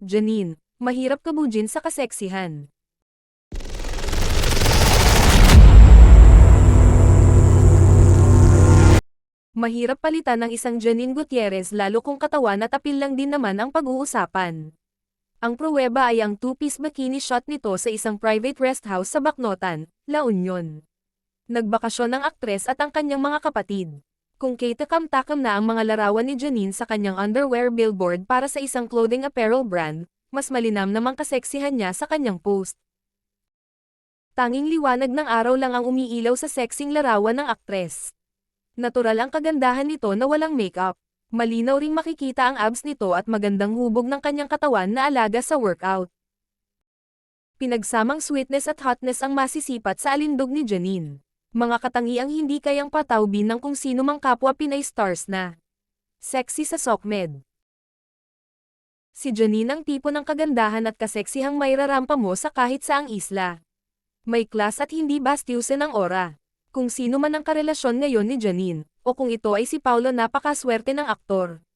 Janine, mahirap kabujin sa kaseksihan. Mahirap palitan ng isang Janine Gutierrez lalo kung katawan at apil lang din naman ang pag-uusapan. Ang pruweba ay ang two-piece bikini shot nito sa isang private rest house sa Bacnotan, La Union. Nagbakasyon ang aktres at ang kanyang mga kapatid. Kung takam-takam na ang mga larawan ni Janine sa kanyang underwear billboard para sa isang clothing apparel brand, mas malinam namang kaseksihan niya sa kanyang post. Tanging liwanag ng araw lang ang umiilaw sa sexing larawan ng aktres. Natural ang kagandahan nito na walang makeup. Malinaw ring makikita ang abs nito at magandang hubog ng kanyang katawan na alaga sa workout. Pinagsamang sweetness at hotness ang masisipat sa alindog ni Janine. Mga katangiang hindi kayang patawbin ng kung sino mang kapwa Pinay stars na. Sexy sa SOCMED. Si Janine ang tipo ng kagandahan at kaseksihang mairarampa mo sa kahit saang isla. May class at hindi bastiusin ang aura. Kung sino man ang karelasyon ngayon ni Janine, o kung ito ay si Paulo napakaswerte ng aktor.